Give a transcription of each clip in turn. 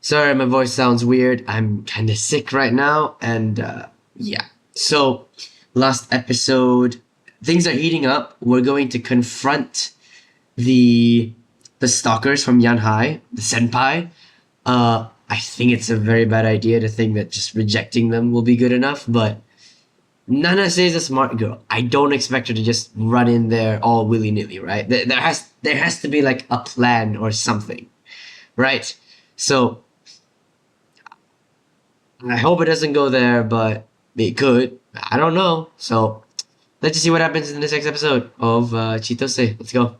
Sorry, my voice sounds weird. I'm kind of sick right now, and yeah. So, last episode, things are heating up. We're going to confront the the stalkers from Yanhai, the senpai. I think it's a very bad idea to think that just rejecting them will be good enough, but Nana says a smart girl. I don't expect her to just run in there all willy nilly, right? There has to be like a plan or something, right? So I hope it doesn't go there, but it could. I don't know. So let's just see what happens in this next episode of Chitose. Let's go.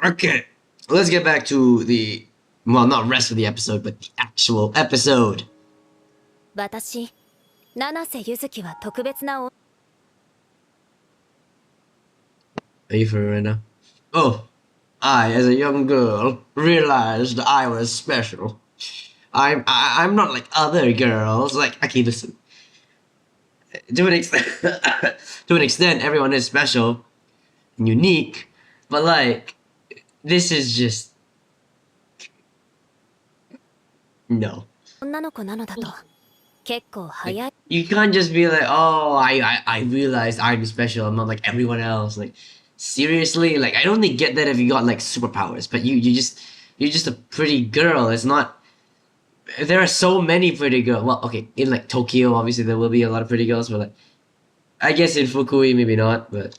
Okay, let's get back to the well, not rest of the episode, but the actual episode. 私、七瀬ゆずきは特別なお Are you for real right now? Oh, I, as a young girl, realized I was special. I'm not like other girls. Like, okay, listen. To an extent, to an extent, everyone is special and unique, but like, this is just no. 女の子なのだと結構 Like, 早い you can't just be like, oh, I realized I'm special. I'm not like everyone else. Like, seriously, like I only get that if you got like superpowers, but you're just a pretty girl. It's not. There are so many pretty girls. Well, okay, in like Tokyo, obviously there will be a lot of pretty girls, but like, I guess in Fukui maybe not. But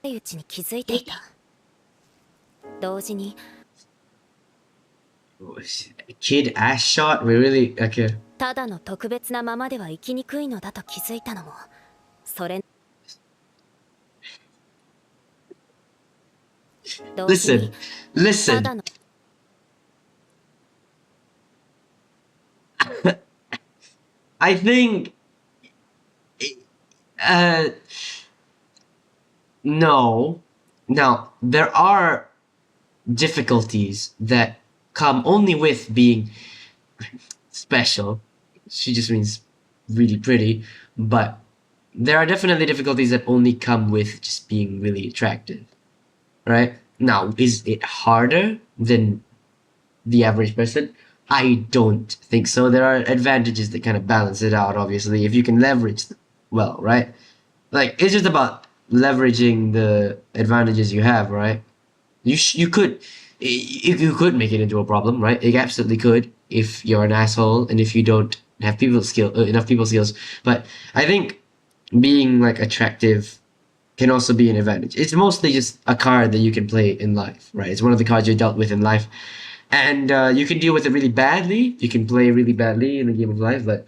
うちに気づいていた同時に kid ass shot. We really okay. ただの特別なままでは生きにくいのだと気づいたのもそれ同時に Listen, ただの I think, uh, no. Now there are difficulties that come only with being special. She just means really pretty, but there are definitely difficulties that only come with just being really attractive, right? Now, is it harder than the average person? I don't think so. There are advantages that kind of balance it out, obviously, if you can leverage them well, right? Like, it's just about leveraging the advantages you have, right? You could you could make it into a problem, right? It absolutely could if you're an asshole and if you don't have enough people skills. But I think being like attractive can also be an advantage. It's mostly just a card that you can play in life, right? It's one of the cards you're dealt with in life, and you can deal with it really badly. You can play really badly in the game of life, but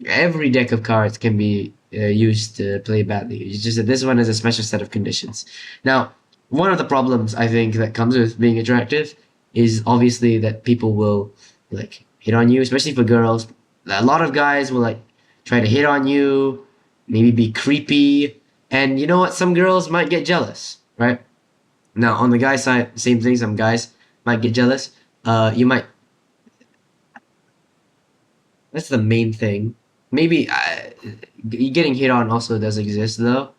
every deck of cards can be used to play badly. It's just that this one has a special set of conditions. Now, one of the problems I think that comes with being attractive is obviously that people will like hit on you, especially for girls. A lot of guys will like try to hit on you, maybe be creepy, and you know what? Some girls might get jealous, right? Now, on the guy side, same thing. Some guys might get jealous. You might. That's the main thing. Maybe getting hit on also does exist though,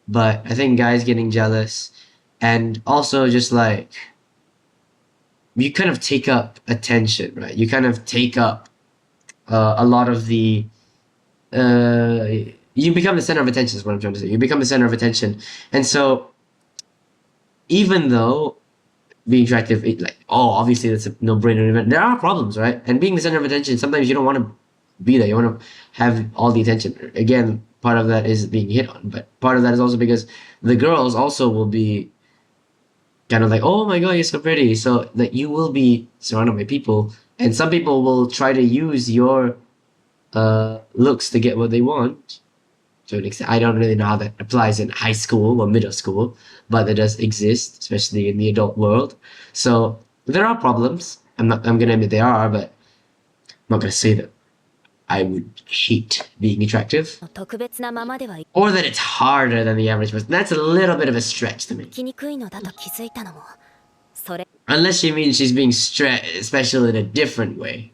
but I think guys getting jealous and also just like you kind of take up attention, right? You kind of take up a lot of the uh, you become the center of attention is what I'm trying to say. You become the center of attention, and so even though being attractive, like oh, obviously that's a no-brainer event. There are problems, right? And being the center of attention, sometimes you don't want to be there. You want to have all the attention. Again, part of that is being hit on, but part of that is also because the girls also will be kind of like, oh my god, you're so pretty. So that you will be surrounded by people, and some people will try to use your looks to get what they want. To an extent, I don't really know how that applies in high school or middle school, but it does exist, especially in the adult world. So there are problems. I'm gonna admit there are, but I'm not gonna say that I would hate being attractive 特別なままでは生 or that it's harder than the average person. That's a little bit of a stretch to me. きにくいのだと気づいたのもそれ Unless she means she's being special in a different way.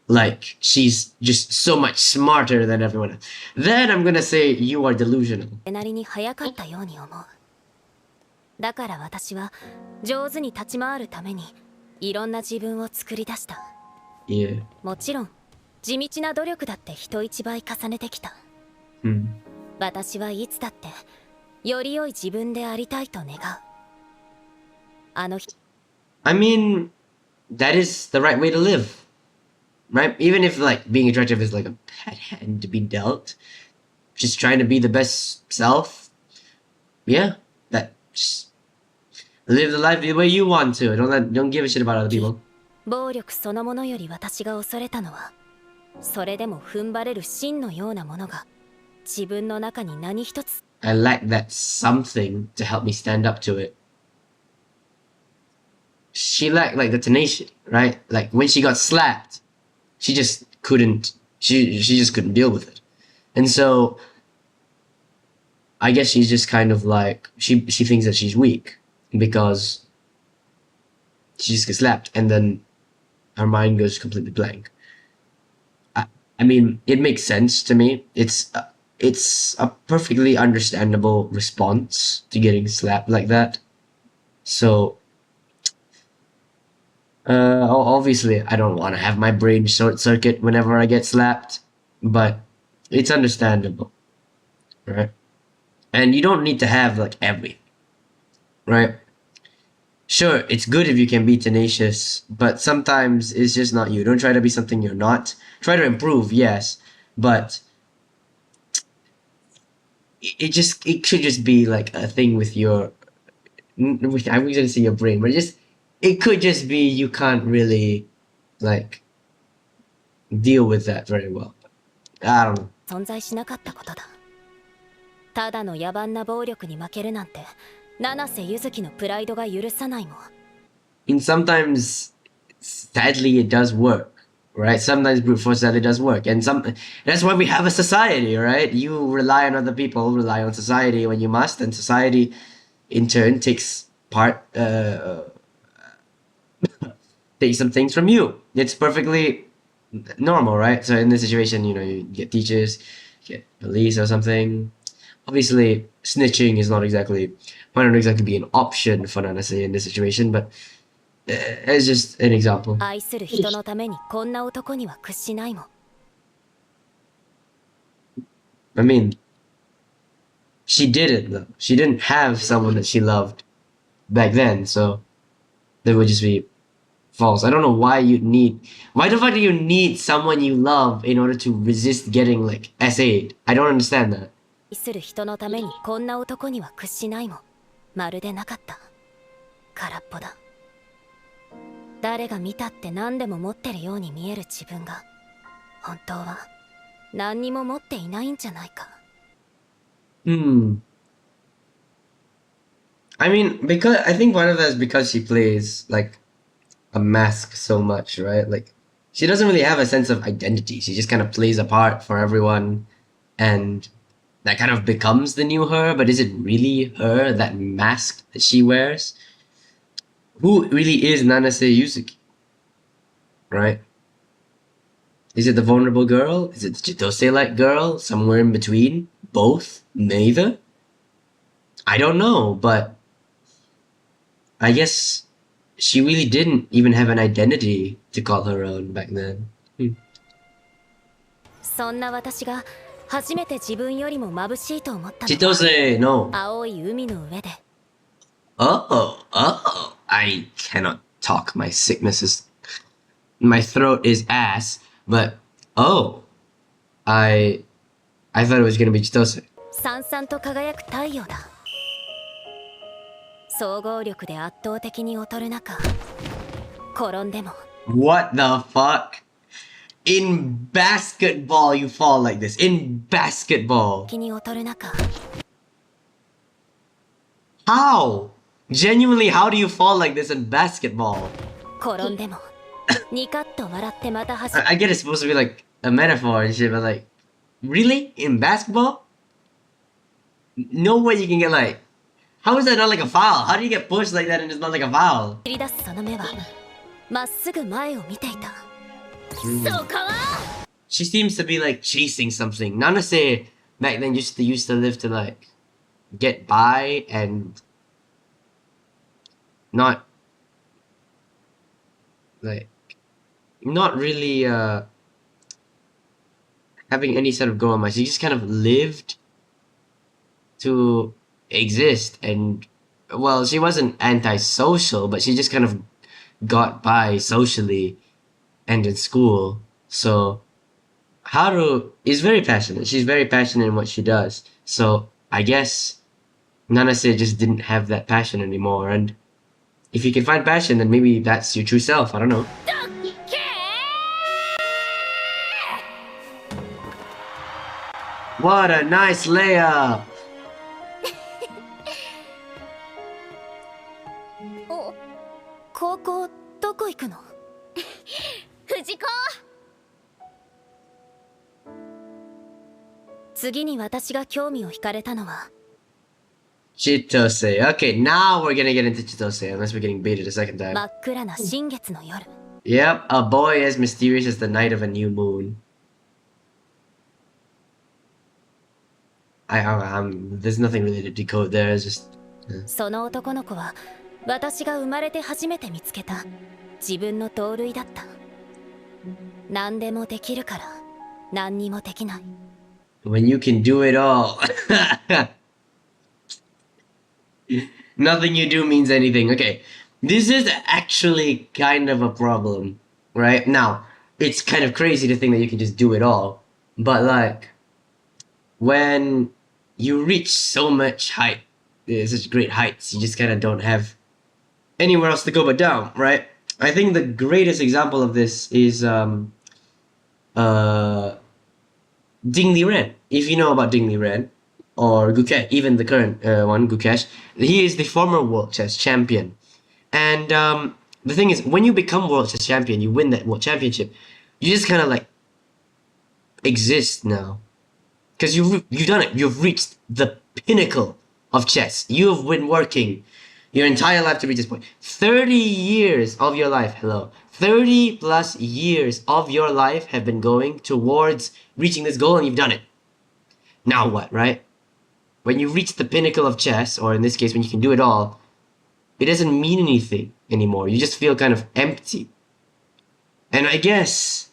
Like she's just so much smarter than everyone else. Then I'm gonna say you are delusional. なりに早かったように思うだから私は上手に立ち回るためにいろんな自分を作り出した Yeah. もちろん地道な努力だって人一倍重ねてきた。 Hmm. 私はいつだってより良い自分でありたいと願う。あの日 I mean, that is the right way to live, right? Even if like being attractive is like a bad hand to be dealt, just trying to be the best self. Yeah, that just live the life the way you want to. Don't give a shit about other people. 暴力そのものより私が恐れたのは、それでも踏ん張れる芯のようなものが自分の中に何一つ。 I lack that something to help me stand up to it. She lacked like the tenacity, right? Like when she got slapped, she just couldn't. She just couldn't deal with it, and so I guess she's just kind of like she thinks that she's weak because she just gets slapped, and then her mind goes completely blank. I mean, it makes sense to me. It's a perfectly understandable response to getting slapped like that. So, obviously, I don't want to have my brain short circuit whenever I get slapped, but it's understandable, right? And you don't need to have like everything, right? Sure, it's good if you can be tenacious, but sometimes it's just not you. Don't try to be something you're not. Try to improve, yes, but it should just be like a thing with your. I was gonna say your brain, but it could just be you can't really like deal with that very well. I don't know. 存在しなかったことだ。ただの野蛮な暴力に負けるなんて七瀬ゆずきのプライドが許さないもん。 And sometimes, sadly, it does work, right? Sometimes brute force sadly does work, and that's why we have a society, right? You rely on other people, rely on society when you must, and society, in turn, takes takes some things from you. It's perfectly normal, right? So in this situation, you get teachers, get police or something. Obviously, snitching is not exactly might not exactly be an option for Nanase in this situation, but it's just an example. 愛する人のためにこんな男には屈しないもん。 I mean, she didn't though. She didn't have someone that she loved back then, so that would just be false. I don't know why why the fuck do you need someone you love in order to resist getting like SA'd? I don't understand that. 愛する人のためにこんな男には屈しないもん。まるでなかった。空っぽだ。誰が見たって何でも持ってるように見える自分が本当は何にも持っていないんじゃないか。 I mean, because I think one of that is because she plays like a mask so much, right? Like she doesn't really have a sense of identity. She just kind of plays a part for everyone, and that kind of becomes the new her. But is it really her, that mask that she wears? Who really is Nanase Yuzuki? Right? Is it the vulnerable girl? Is it the Chitose-like girl? Somewhere in between? Both? Neither? I don't know, but I guess she really didn't even have an identity to call her own back then. そんな私が初めて自分よりも眩しいと思ったのは Chitose, no. 青い海の上で I cannot talk. My throat is ass, but I thought it was gonna be Chitose. さんさんと輝く太陽だ。総合力で圧倒的に劣る中転んでも What the fuck? In basketball, you fall like this. In basketball. 気に劣る中 How? Genuinely, how do you fall like this in basketball? 転んでもニカッと笑ってまた走 I get it's supposed to be like a metaphor and shit, but like, really? In basketball? No way you can get like. How is that not like a foul? How do you get pushed like that and it's not like a foul? り出すその目はまっすぐ前を見ていた。そうかは She seems to be like chasing something. Nanase back then used to live to like get by and not like not really having any sort of goal in mind. She just kind of lived to exist, and well, she wasn't antisocial, but she just kind of got by socially and in school. So Haru is very passionate. She's very passionate in what she does. So I guess Nanase just didn't have that passion anymore. And if you can find passion, then maybe that's your true self. I don't know. What a nice layup! お高校どこ行くの？藤子。次に私が興味を惹かれたのは Chitose. Okay, now we're gonna get into Chitose, unless we're getting baited a second 真 time. っ暗な新月の夜。 Yep, a boy as mysterious as the night of a new moon. There's nothing really to decode there. It's just その男の子は私が生まれて初めて見つけた自分の同類だった。何でもできるから何にもできない。 when you can do it all. Nothing you do means anything. Okay, this is actually kind of a problem, right? Now, it's kind of crazy to think that you can just do it all, but like, when you reach so much height, such great heights, you just kind of don't have anywhere else to go but down, right? I think the greatest example of this is Ding Liren. If you know about Ding Liren, or Gukesh, even the current one, Gukesh, he is the former world chess champion. And the thing is, when you become world chess champion, you win that world championship, you just kind of like exist now. Because you've done it. You've reached the pinnacle of chess. You have been working your entire life to reach this point. 30 years of your life, 30 plus years of your life have been going towards reaching this goal, and you've done it. Now what, right? When you reach the pinnacle of chess, or in this case, when you can do it all, it doesn't mean anything anymore. You just feel kind of empty. And I guess,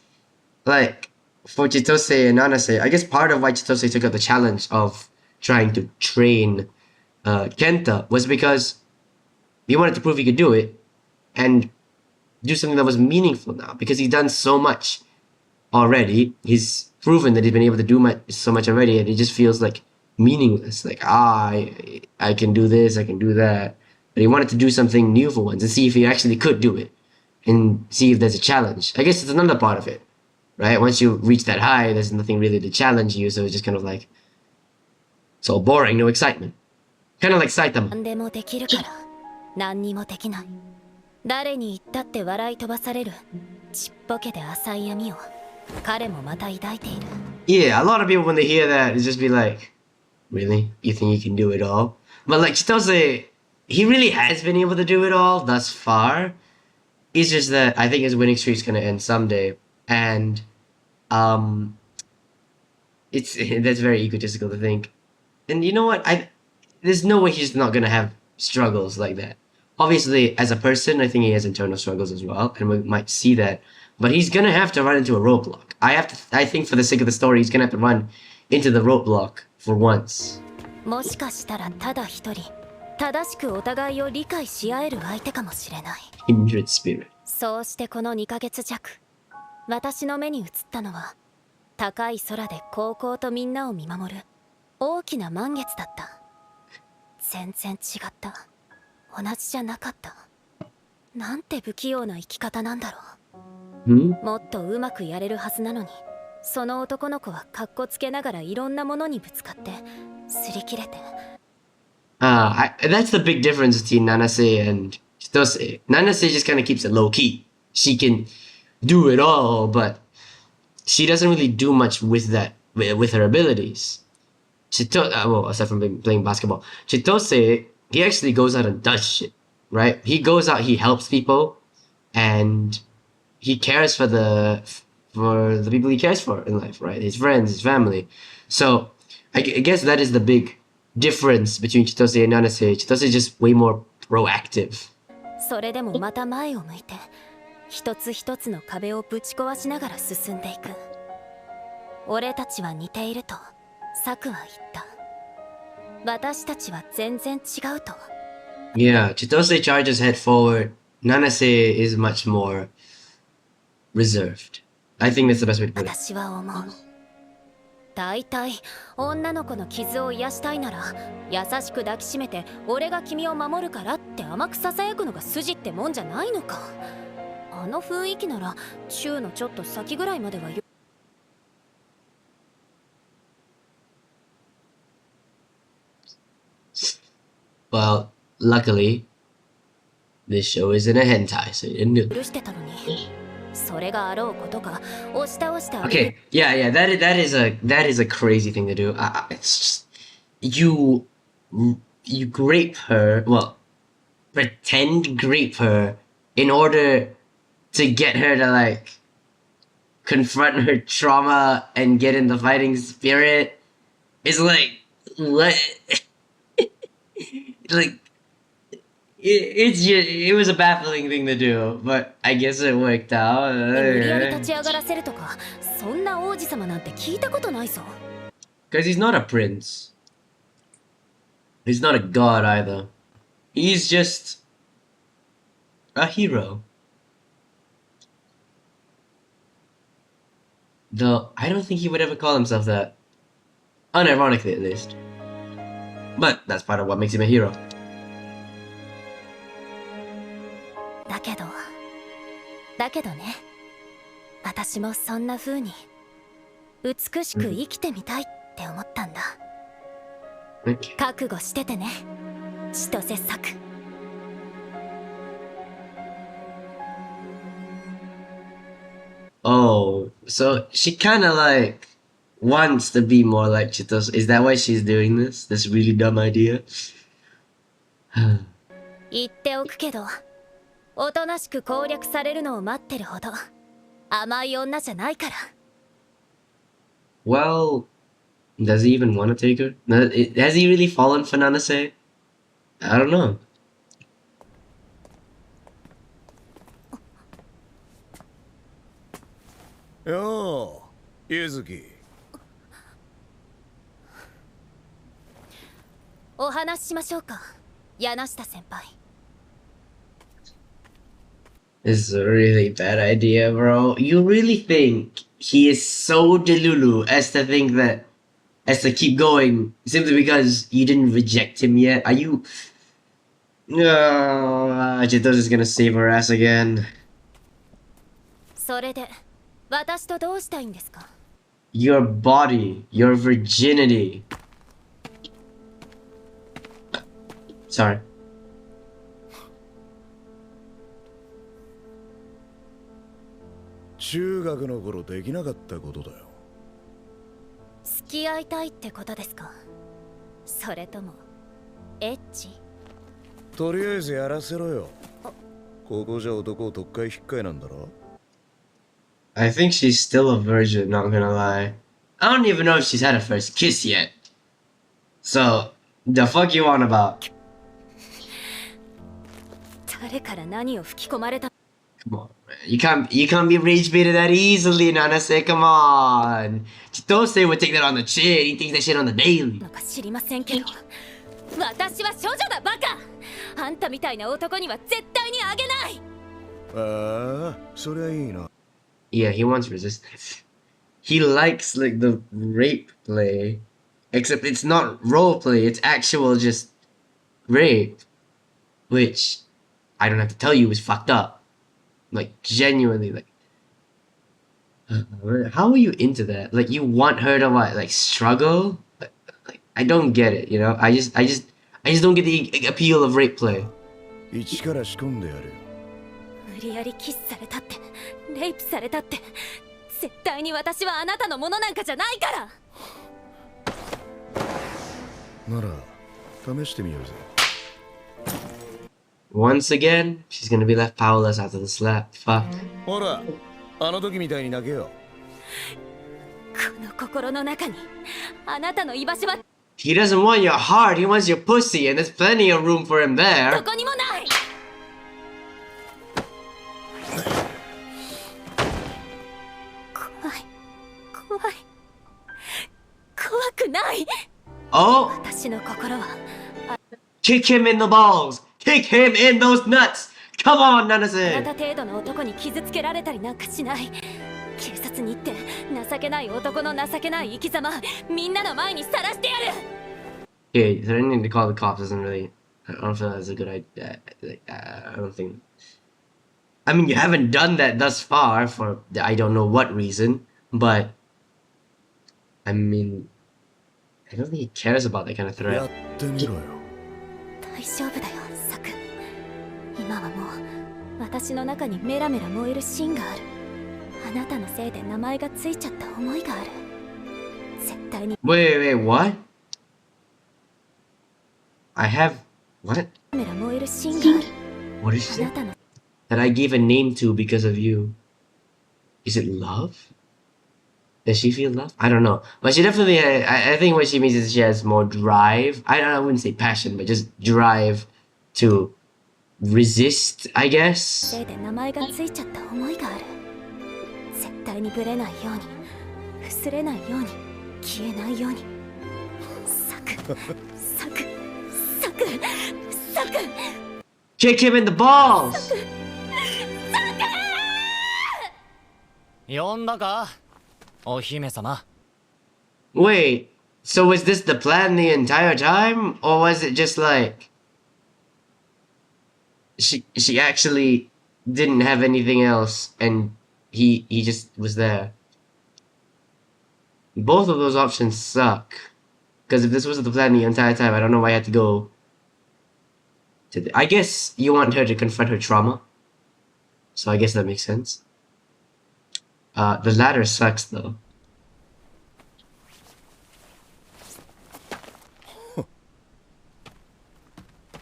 like, for Chitose and Nanase, I guess part of why Chitose took up the challenge of trying to train Kenta was because he wanted to prove he could do it and do something that was meaningful now, because he's done so much already. He's proven that he's been able to do so much already, and it just feels like meaningless. Like, I can do this, I can do that. But he wanted to do something new for once and see if he actually could do it and see if there's a challenge. I guess it's another part of it, right? Once you reach that high, there's nothing really to challenge you, so it's just kind of like, it's all boring, no excitement. Kind of like Saitama. 何でもできるから何にもできない。誰に言ったって笑い飛ばされるちっぽけで浅い闇を彼もまた抱いている。 Yeah, a lot of people when they hear that, it just be like, really? You think you can do it all? But like Chitose, he really has been able to do it all thus far. It's just that I think his winning streak's gonna end someday, and it's that's very egotistical to think. And you know what? There's no way he's not gonna have struggles like that. Obviously, as a person, I think he has internal struggles as well, and we might see that. But he's gonna have to run into a roadblock. I think for the sake of the story, he's gonna have to run into the roadblock for once. もしかしたらただ一人正しくお互いを理解し合える相手かもしれない。 Kindred spirit. そうしてこの2ヶ月弱、私の目に映ったのは高い空で高校とみんなを見守る大きな満月だった。全然違った。同じじゃなかった。なんて不器用な生き方なんだろう。もっとうまくやれるはずなのに、その男の子はカッコつけながらいろんなものにぶつかって擦り切れて。That's the big difference between Nanase and Chitose. Nanase just kind of keeps it low key. She can do it all, but she doesn't really do much with that, with her abilities. Well, aside from playing basketball, Chitose, he actually goes out and does shit, right? He goes out, he helps people, and he cares for the people he cares for in life, right? His friends, his family. So I guess that is the big difference between Chitose and Nanase. Chitose is just way more proactive. それでもまた前を向いて一つ一つの壁をぶち壊しながら進んでいく。俺たちは似ているとサクは言った。私たちは全然違うと。 Yeah, Chitose charges head forward. Nanase is much more reserved. I think that's the best way to put it. 私は思う。大体女の子の傷を癒したいなら優しく抱きしめて俺が君を守るからって甘くささやくのが筋ってもんじゃないのか。あの雰囲気なら週のちょっと先ぐらいまではよ。 Well, luckily, this show isn't a hentai, so you didn't do. 許してたのに、それがあろうことか押し倒してあげ Okay, yeah, that is a crazy thing to do. It's just you grape her, well, pretend grape her in order to get her to like confront her trauma and get in the fighting spirit. It's like what? Like it was a baffling thing to do, but I guess it worked out. 無理やり立ち上がらせるとか、そんな王子様なんて聞いたことないぞ。 Because he's not a prince. He's not a god either. He's just a hero. Though I don't think he would ever call himself that. Unironically, at least. But that's part of what makes him a hero. だけどね、私もそんな風に美しく生きてみたいって思ったんだ。Okay. 覚悟しててね、千歳作。Oh, so she kind of like wants to be more like Chitose. Is that why she's doing this? This really dumb idea? 言っておくけど、おとなしく攻略されるのを待ってるほど甘い女じゃないから。 Well, does he even want to take her? Has he really fallen for Nanase? I don't know. よう、ゆずき。お話ししましょうか、柳下先輩。 This is a really bad idea, bro. You really think he is so delulu as to think that, as to keep going simply because you didn't reject him yet? Are you? No, Chitose is gonna save her ass again. それで私とどうしたいんですか。 Your body, your virginity. Sorry. 中学の頃できなかったことだよ。付き合いたいってことですか、それともエッチ。とりあえずやらせろよ。ここじゃ男を特会引っかえなんだろ。 I think she's still a virgin, not gonna lie. I don't even know if she's had a first kiss yet. So, the fuck you on about? 誰から何を吹き込まれた。 Come on, man. You can't be rage baited that easily, Nanase. Come on. Chitose would take that on the chin. He takes that shit on the daily. のか知りませんけど、私は処女だバカ。あんたみたいな男には絶対にあげない。ああ、そりゃいいな。 Yeah, he wants resistance. He likes like the rape play, except it's not role play. It's actual just rape, which I don't have to tell you is fucked up. Like genuinely, like how are you into that? Like you want her to what? Like struggle? Like I don't get it. You know, I just don't get the appeal of rape play. 一から仕込んでやるよ。無理やりキスされたって、レイプされたって、絶対に私はあなたのものなんかじゃないから。なら試してみようぜ。 Once again, she's gonna be left powerless after the slap. Fuck. ほら、あの時みたいに泣けよ。この心の中にあなたの居場所は He doesn't want your heart, he wants your pussy, and there's plenty of room for him ど there. こにもない。怖い怖い怖くない。 Oh, 私の心は kick him in the balls. Kick him in those nuts. Come on, あな Nanase. た程度の男に傷つけられたりなんかしない。警察に行って情けない男の情けない生き様みんなの前にさらしてやる。 Okay, threatening to call the cops isn't really. I don't feel that's a good idea. I don't think. I mean, you haven't done that thus far for I don't know what reason, but I mean, I don't think he cares about that kind of や threat. ってみろよ。大丈夫だよサク。今はもう私の中にメラメラ燃える芯がある。あなたのせいで名前がついちゃった思いがある。絶対に Wait, what? I have what? メラ燃える芯がある。 What did she あな say? たの That I gave a name to because of you. Is it love? Does she feel love? I don't know, but she definitely. I think what she means is she has more drive. I wouldn't say passion, but just drive to resist, I guess. せいで名前がついちゃった思いがある。絶対にブレないように薄れないように消えないように。サクサクサクサク。 Kick him in the balls. 呼んだかお姫様。 Wait, so was this the plan the entire time, or was it just like she actually didn't have anything else and he just was there? Both of those options suck. Because if this was the plan the entire time, I don't know why I had to go to I guess you want her to confront her trauma. So I guess that makes sense. The latter sucks though.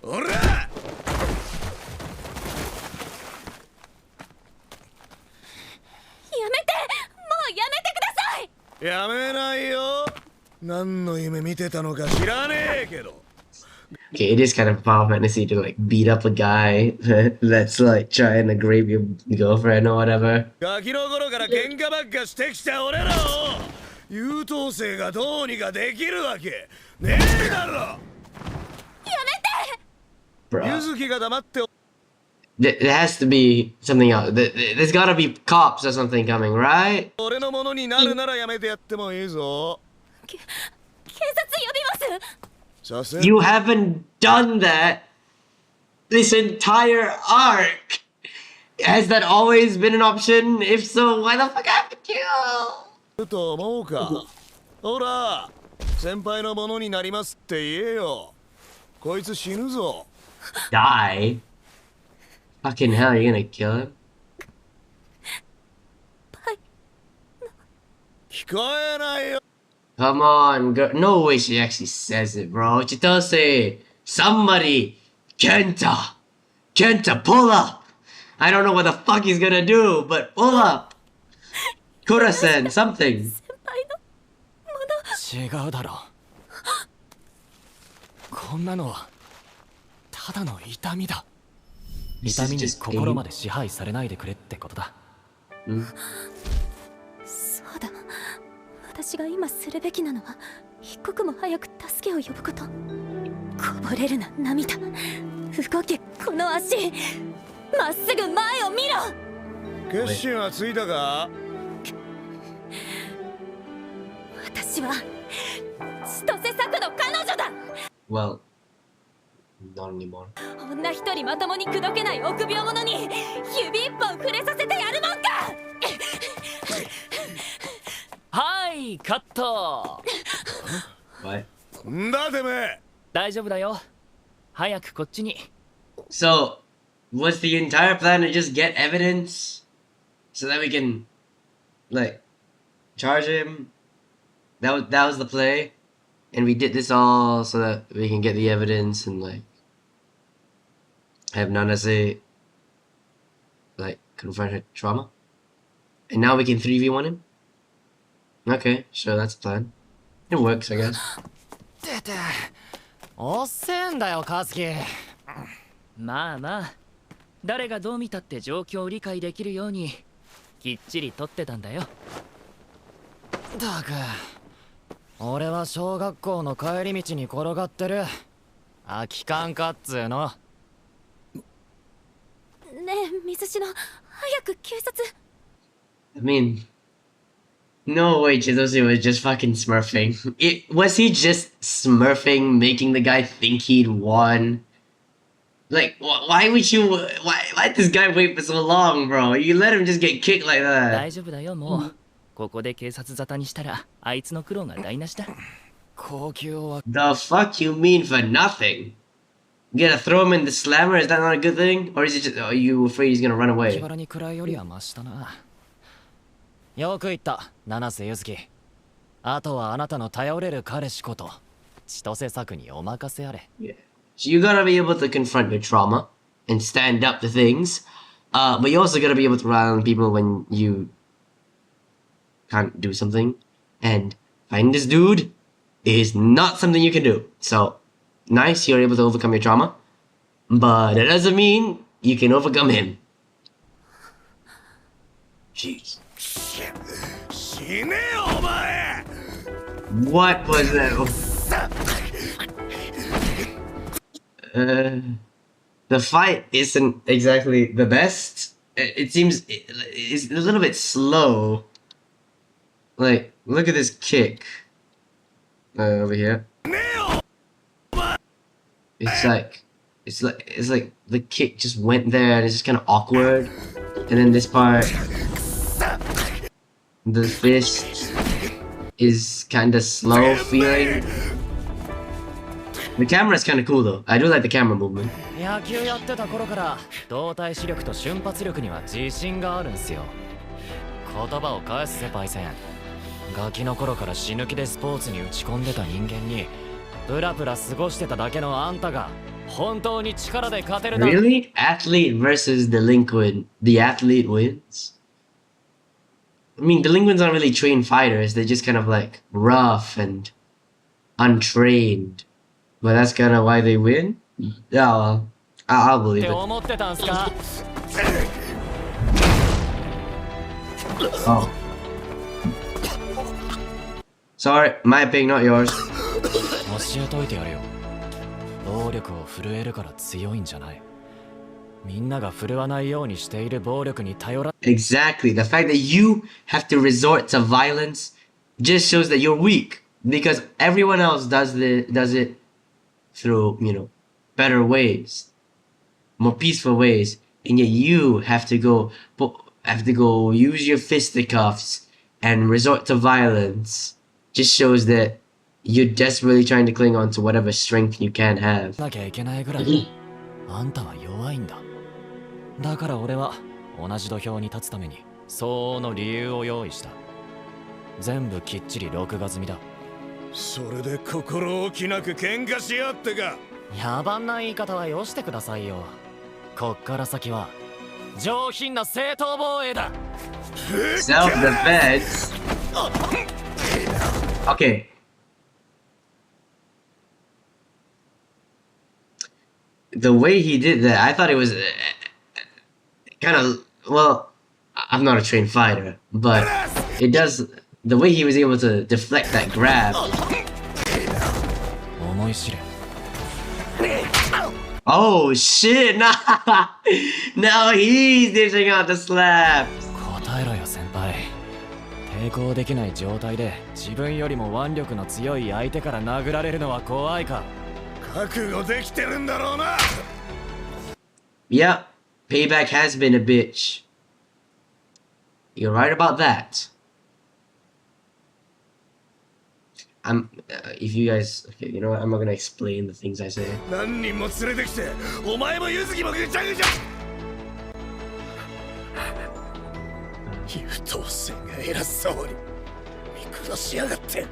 おらやめて、もうやめてください。やめないよ。何の夢見てたのか知らねえけど。 Okay, it is kind of a power fantasy to like beat up a guy that's like trying to grape your girlfriend or whatever. ガキの頃から喧嘩ばっかしてきた俺らを優等生がどうにかできるわけねえだろ。 Bruh. ゆずきが黙って There has to be something else. There's gotta be cops or something coming, right? 俺のものになるならやめてやってもいいぞ。警察呼びます。させ You haven't done that this entire arc. Has that always been an option? If so, why the fuck haven't you? ると思うか。ほら先輩のものになりますって言えよ。こいつ死ぬぞ。 Die? Fucking hell, you're gonna kill him? 聞こえないよ。 Come on, girl. No way she actually says it, bro. Chitose, somebody, Kenta, pull up. I don't know what the fuck he's gonna do, but pull up. Kura-sen, something. 違うだろう。こんなのはただの痛みだ。 This 痛 is みに just 心 pain. まで支配されないでくれってことだ。そうだ、私が今するべきなのは一刻も早く助けを呼ぶこと。こぼれるな涙、動けこの足、まっすぐ前を見ろ。決心はついたか。私は千歳作の彼女だ。 Well, not anymore. 女一人まともに口説けない臆病者に指一本触れさせてやるもんか。はいカット。 What? んだてめえ。大丈夫だよ。早くこっちに。 So, was the entire plan to just get evidence so that we can, like, charge him? That was the play, and we did this all so that we can get the evidence and like have Nanase like confront her trauma, and now we can 3v1 him. Okay, sure, that's the plan. It works, I guess. てておっせえんだよカズキ。まあまあ誰がどう見たって状況を理解できるようにきっちり撮ってたんだよ。たく俺は小学校の帰り道に転がってる空き缶かっつーの。ねえ水島、早く警察。 I mean, no way Chitose was just fucking smurfing. Was he just smurfing, making the guy think he'd won? Like, why would you... Why'd this guy wait for so long, bro? You let him just get kicked like that. 大丈夫だよもう。ここで警察沙汰にしたらあいつの苦労が台無しだ。高級は The fuck you mean for nothing? You gotta throw him in the slammer? Is that not a good thing? Or is it just... Are you afraid he's gonna run 気 away? 腹に食らいよりはマシだな。よく言った七瀬ゆずき。あとはあなたの頼れる彼氏こと千歳作にお任せあれ。 Yeah. So you gotta be able to confront your trauma and stand up to things. But you also gotta be able to rely on people when you can't do something. And finding this dude is not something you can do. So, nice, you're able to overcome your trauma. But that doesn't mean you can overcome him. Jeez. 死ねよお前 What was that? The fight isn't exactly the best. It seems it's a little bit slow. Like, look at this kick. Over here. It's like the kick just went there and it's just kind of awkward. And then this part, the fist is kind of slow feeling. The camera is kind of cool though. I do like the camera movement. 野球やってた頃から動体視力と瞬発力には自信があるんすよ。言葉を返すぜパイセン。ガキの頃から死ぬ気でスポーツに打ち込んでた人間にプラプラ過ごしてただけのあんたが本当に力で勝てるだ。 Really? Athlete versus delinquent. The athlete wins? I mean, delinquents aren't really trained fighters. They're just kind of like rough and untrained. But that's kind of why they win? Yeah, well, I'll believe って it. 思ってたんすか。 Oh. Sorry, my opinion, not yours. 教えといてやるよ。暴力を震えるから強いんじゃない。みんなが振るわないようにしている暴力に頼ら Exactly. The fact that you have to resort to violence just shows that you're weak. Because everyone else does it through, better ways. More peaceful ways. And yet you have to go use your fisticuffs and resort to violence. Just shows that you're desperately trying to cling on to whatever strength you can have. なきゃいけないぐらい。あんたは弱いんだ。だから俺は同じ土俵に立つために相応の理由を用意した。全部きっちり録画済みだ。それで心置きなく喧嘩し合ってか。野蛮な言い方はよしてくださいよ。こっから先は上品な正当防衛だ。 Self-defense? Okay. The way he did that, I thought it was kind of, well, I'm not a trained fighter, but it does, the way he was able to deflect that grab. 思い知れ。 Oh shit, nah! Now he's dishing out the slaps! 答えろよ先輩。抵抗できない状態で自分よりも腕力の強い相手から殴られるのは怖いか。覚悟できてるんだろうな。 Yep, payback has been a bitch. You're right about that. If you guys, okay, you know what? I'm not gonna explain the things I say. 何人も連れてきて、お前もゆずきもぐちゃぐちゃ。優等生が偉そうに見下しやがって。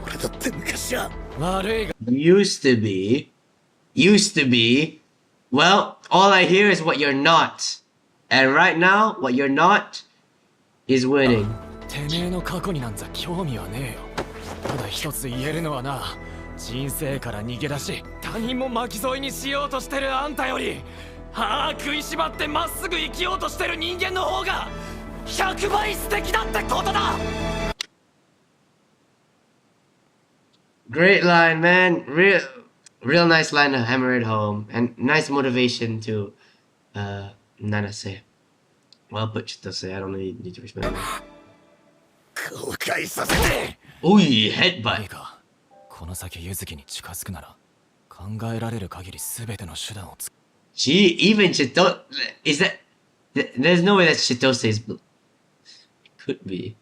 俺だって昔は。悪いが。Used to be. Well, all I hear is what you're not. And right now, what you're not is winning. てめえの過去になんざ興味はねえよ。ただ一つ言えるのはな、人生から逃げ出し他人も巻き添えにしようとしてるあんたより、歯食いしばってまっすぐ生きようとしてる人間の方が100倍素敵だってことだ。Great line, man. Real nice line to hammer it home, and nice motivation to Nanase. Well put, Chitose. I don't really need to respond. 後悔させて Ooh, いい headbutt. かこの先柚月に近づくなら考えられる限り全ての手段を使 Gee, even Chitose. Is that. There's no way that Chitose's. Could be.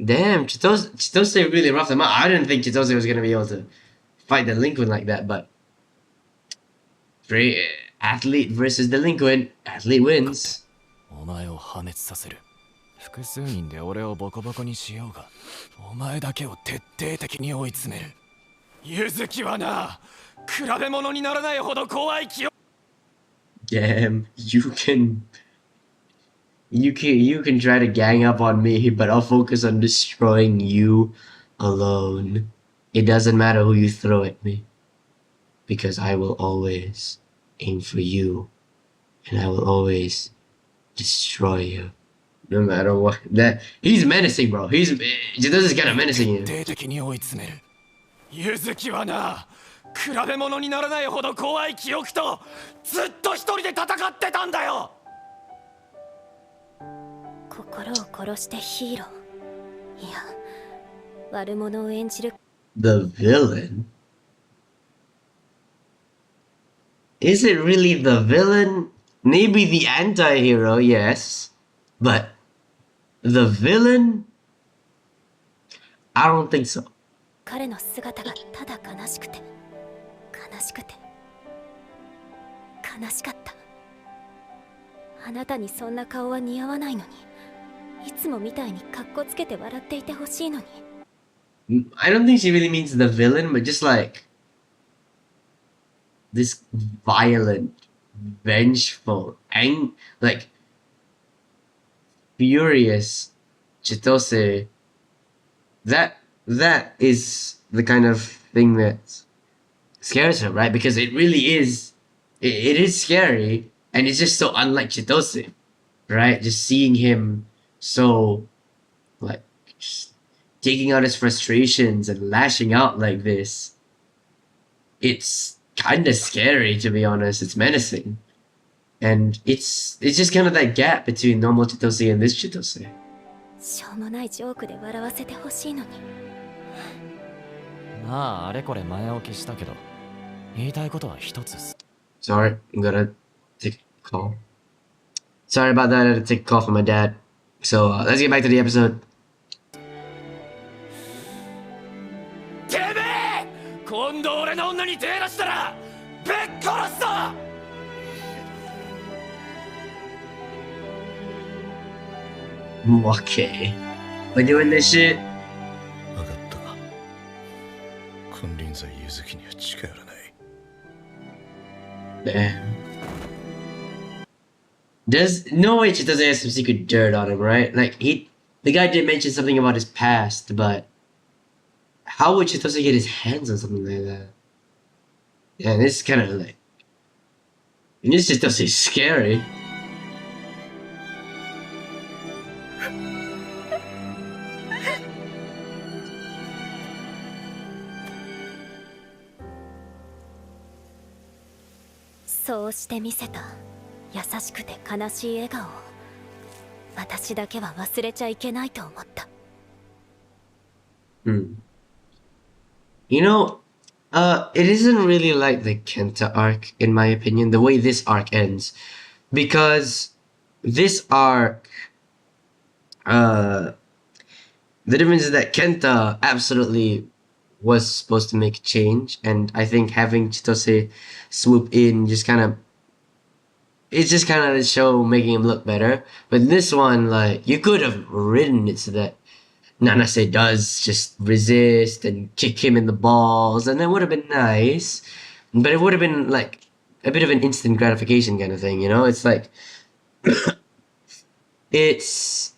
Damn, Chitose really roughed him out. I didn't think Chitose was gonna be able to fight delinquent like that, but great athlete versus delinquent. Athlete wins. お前を破滅させる複数人で俺をボコボコにしようがお前だけを徹底的に追い詰める柚月はな比べ物にならないほど怖い気を Damn, you can try to gang up on me, but I'll focus on destroying you alone. It doesn't matter who you throw at me, because I will always aim for you, and I will always destroy you. No matter what. He's menacing, bro. This is kind of menacing you. 徹底的に追い詰める柚月はな比べ物にならないほど怖い記憶とずっと一人で戦ってたんだよ心を殺してヒーローいや悪者を演じる The villain? Is it really the villain? Maybe the anti-hero, yes. But the villain? I don't think so. 彼の姿がただ悲しくて悲しくて悲しかったあなたにそんな顔は似合わないのにいつもみたいにカッコつけて笑っていてほしいのに I don't think she really means the villain, but just like this violent, vengeful, like furious Chitose. That is the kind of thing that scares her, right? Because it really is, it is scary, and it's just so unlike Chitose, right? Just seeing him so, like, just taking out his frustrations and lashing out like this. It's kind of scary, to be honest. It's menacing, and it's just kind of that gap between normal Chitose and this Chitose. しょうもないジョークで笑わせてほしいのにまああれこれ前置きしたけど言いたいことは一つ Sorry, I'm gonna take a call. Sorry about that, I had to take a call from my dad. So let's get back to the episode. てめえ今度俺の女に手出したらぶっ殺すぞ Okay. We're doing this shit. 分かった金輪際柚月には近寄らない Damn. There's no way Chitose has some secret dirt on him, right? Like, the guy did mention something about his past, but how would Chitose get his hands on something like that? Yeah, this is kind of like, this Chitose is scary.そうして見せた優しくて悲しい笑顔を私だけは忘れちゃいけないと思った Hmm. You know, it isn't really like the Kenta arc, in my opinion, the way this arc ends. Because this arc, the difference is that Kenta absolutely was supposed to make a change, and I think having Chitose swoop in just kind of, it's just kind of the show making him look better. But this one, like, you could have written it so that Nanase does just resist and kick him in the balls, and that would have been nice. But it would have been like a bit of an instant gratification kind of thing, you know? It's like it's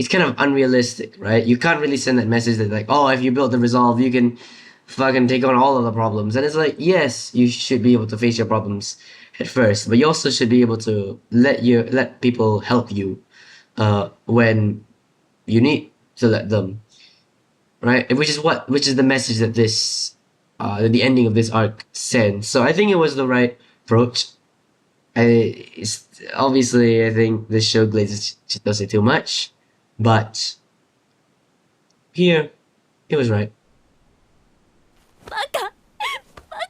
kind of unrealistic, right? You can't really send that message that like, oh, if you build the resolve, you can fucking take on all of the problems. And it's like, yes, you should be able to face your problems at first, but you also should be able to let people help you when you need to let them. right? Which is the message that that the ending of this arc sends. So I think it was the right approach. Obviously, I think this show glazes Chitose too much, but here, it was right. バカバ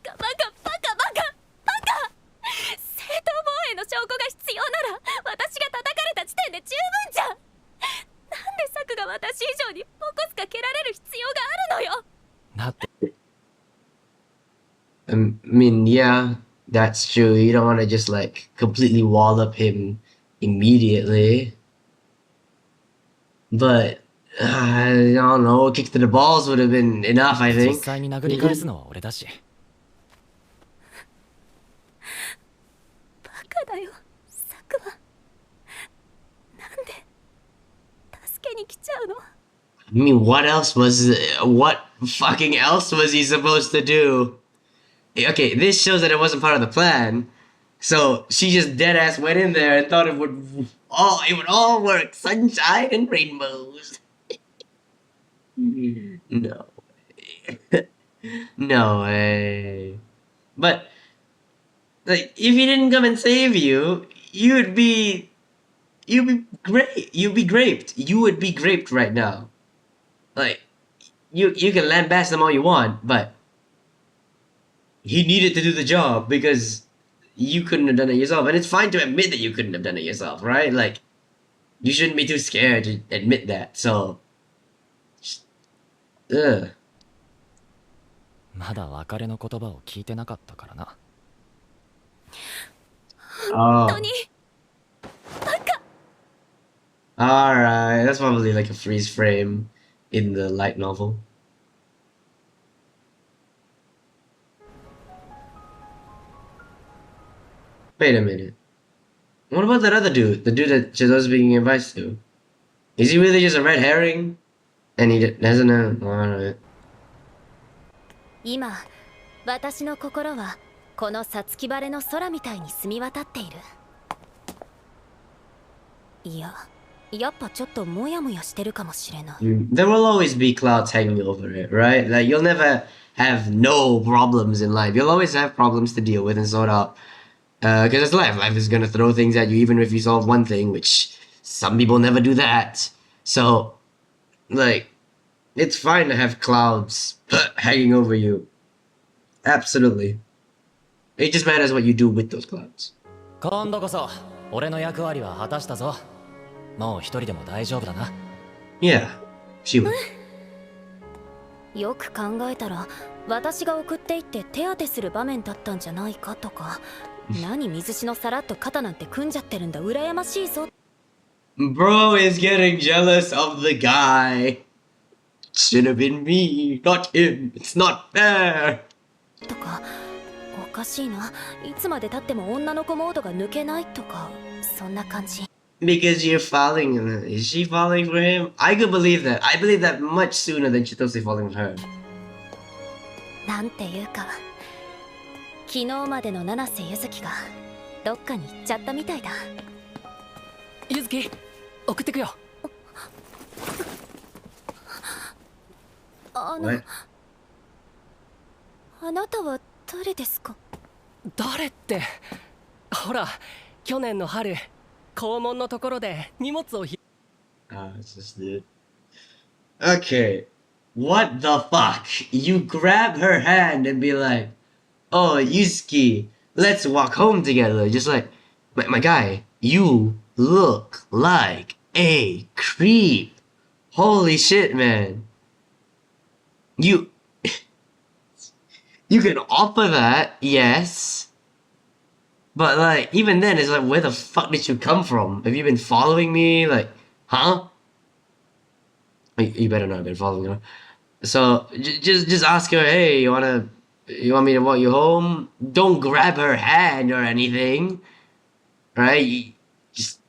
カバカバカバカバカ正当防衛の証拠が必要なら私が叩かれた時点で十分じゃん。なんでサクが私以上にボコスカ蹴られる必要があるのよ。だって I mean, yeah, that's true. You don't want to just like completely wallop him immediately. But I don't know, a kick to the balls would have been enough, I 実 think. 際に殴り返すのは俺だし。バカだよサクは。なんで助けに来ちゃうの。 I mean, what fucking else was he supposed to do? Okay, this shows that it wasn't part of the plan. So she just dead ass went in there and thought it would all work, sunshine and rainbows. No way. No way. But like, if he didn't come and save you, you'd be great. You'd be graped. You would be graped right now. Like, you can lambaste them all you want, but he needed to do the job because you couldn't have done it yourself. And it's fine to admit that you couldn't have done it yourself, right? Like, you shouldn't be too scared to admit that. So, ugh. まだ別れの言葉を聞いてなかったからな。Oh. 本当にバカ。 Alright, that's probably like a freeze frame in the light novel. Wait a minute. What about that other dude? The dude that Chido's being advised to? Is he really just a red herring? And he doesn't know? Alright. 今私の心はこの五月晴れの空みたいに澄み渡っている。いややっぱちょっとモヤモヤしてるかもしれない。 There will always be clouds hanging over it, right? Like, you'll never have no problems in life. You'll always have problems to deal with and sort out. Because it's life. Life is gonna throw things at you even if you solve one thing, which some people never do that. So, like, it's fine to have clouds hanging over you. Absolutely. It just matters what you do with those clouds. 今度こそ俺の役割は果たしたぞ。もう一人でも大丈夫だな。Yeah, she would. よく考えたら私が送っていって手当てする場面だったんじゃないかとか。何水しのさらっと肩なんて組んじゃってるんだ、羨ましいぞ。 Bro is getting jealous of the guy. Should have been me, not him. It's not fair. とかおかしいな、いつまで経っても女の子モードが抜けないとかそんな感じ。 Because you're falling. Is she falling for him? I could believe that. I believe that much sooner than Chitose falling for her. なんていうか昨日までの七瀬ゆずきがどっかに行っちゃったみたいだ。ゆずき送ってくよ。What? あなたは誰ですか？誰って、ほら去年の春校門のところで荷物を It's just it. Okay. What the fuck? You grab her hand and be like, oh, Yusuke, let's walk home together. Just like, my guy, you look like a creep. Holy shit, man. You can offer that, yes. But like, even then, it's like, where the fuck did you come from? Have you been following me? Like, huh? You better not have been following her. So just ask her, hey, you want me to walk you home? Don't grab her hand or anything, right? Just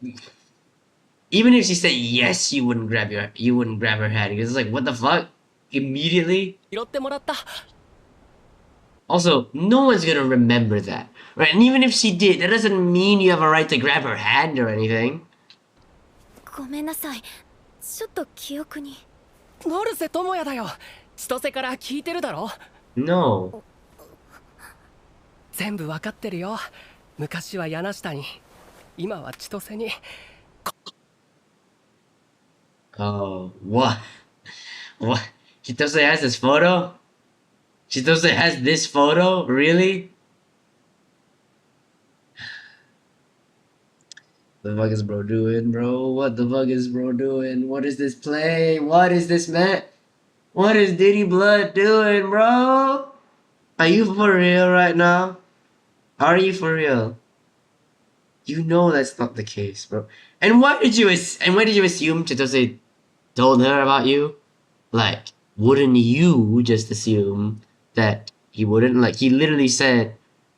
even if she said yes, you wouldn't grab her hand because it's like, what the fuck? Immediately. 拾ってもらった。 Also, no one's gonna remember that, right? And even if she did, that doesn't mean you have a right to grab her hand or anything. ごめんなさい、ちょっと記憶に。成瀬智也だよ。千歳から聞いてるだろ。 No. 全部わかってるよ。昔は柳下に、今は千歳に。 Oh, what? What? Chitose has this photo? Chitose has this photo? Really? The fuck is bro doing, bro? What the fuck is bro doing? What is this play? What is this, man? What is Diddy Blood doing, bro? Are you for real right now? Are you for real? You know that's not the case, bro. And why did you assume Chitose told her about you? Like, wouldn't you just assume that he wouldn't? Like, he literally said,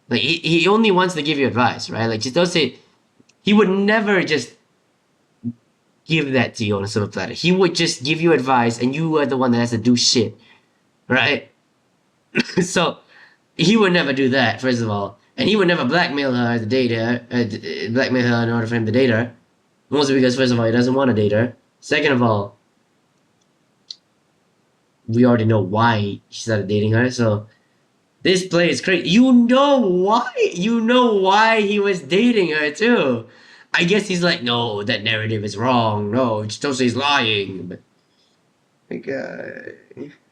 like, he only wants to give you advice, right? Like, Chitose, he would never just give that to you on a silver platter. He would just give you advice, and you are the one that has to do shit, right? So, he would never do that, first of all. And he would never blackmail her to date her, blackmail her in order for him to date her. Mostly because, first of all, he doesn't want to date her. Second of all, we already know why he started dating her, so this play is crazy. You know why? You know why he was dating her, too. I guess he's like, no, that narrative is wrong. No, Chitose's lying. But, like,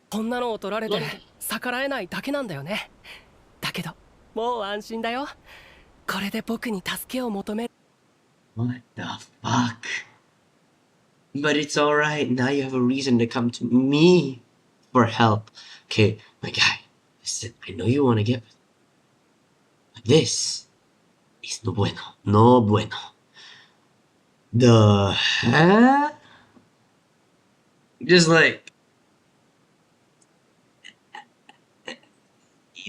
こんなのを取られて逆らえないだけなんだよね。だけどもう安心だよ。これで僕に助けを求める。 what the fuck? But it's alright. Now you have a reason to come to me for help. Okay, my guy, listen, I know you want to get, but this is no bueno. No bueno. The huh? Just like,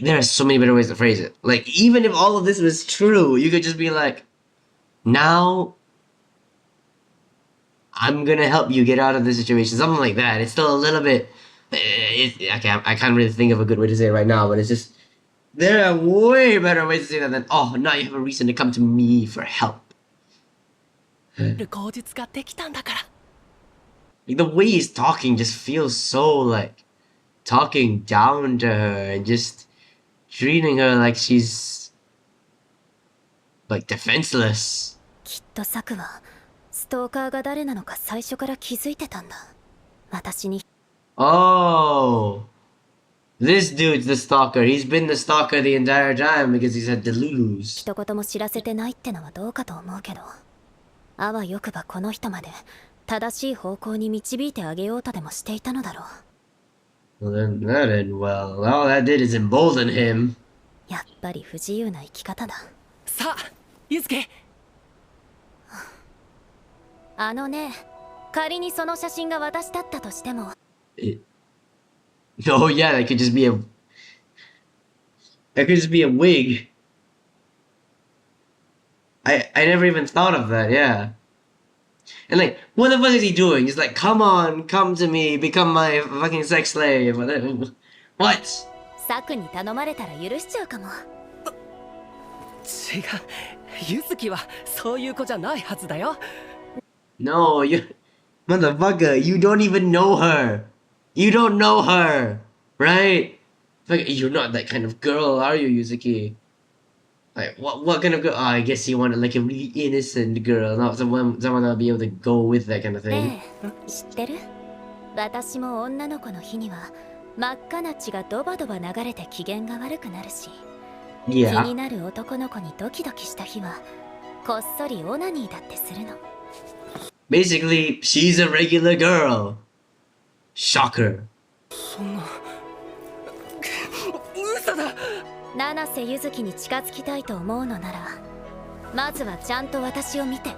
there are so many better ways to phrase it. Like, even if all of this was true, you could just be like, now I'm gonna help you get out of this situation. Something like that. It's still a little bit. I can't really think of a good way to say it right now, but it's just. There are way better ways to say that than, oh, now you have a reason to come to me for help. 口実ができたんだから。 Like, the way he's talking just feels so, like, talking down to her and just treating her like she's, like, defenseless. きっとサクはストーカーが誰なのか最初から気づいてたんだ。私に Oh, this dude's the stalker. He's been the stalker the entire time because he's had Delulus. 一言も知らせてないってのはどうかと思うけど、あわよくばこの人まで正しい方向に導いてあげようとでもしていたのだろう。 Well, then that ended well. All that did is embolden him. やっぱり不自由な生き方だ。さあ、ゆずき。あのね、仮にその写真が私だったとしても。 Oh yeah, that could just be a. That could just be a wig. I never even thought of that. Yeah. And like, what the fuck is he doing? He's like, come on, come to me, become my fucking sex slave. What? サクに頼まれたら許しちゃうかも。違う、ゆずきはそういう子じゃないはずだよ。 No, you, motherfucker, you don't even know her. You don't know her, right? Like, you're not that kind of girl, are you, Yuzuki? Like, what kind of girl? Oh, I guess you wanted like a really innocent girl, not someone that'll be able to go with that kind of え thing. え、知ってる？私も女の子の日には真っ赤な血がドバドバ流れて機嫌が悪くなるし、気に Yeah. なる男の子にドキドキした日はこっそりオナニーだってするの。 Basically, she's a regular girl. Shocker. そんな嘘だ。七瀬ゆずきに近づきたいと思うのなら、まずはちゃんと私を見て。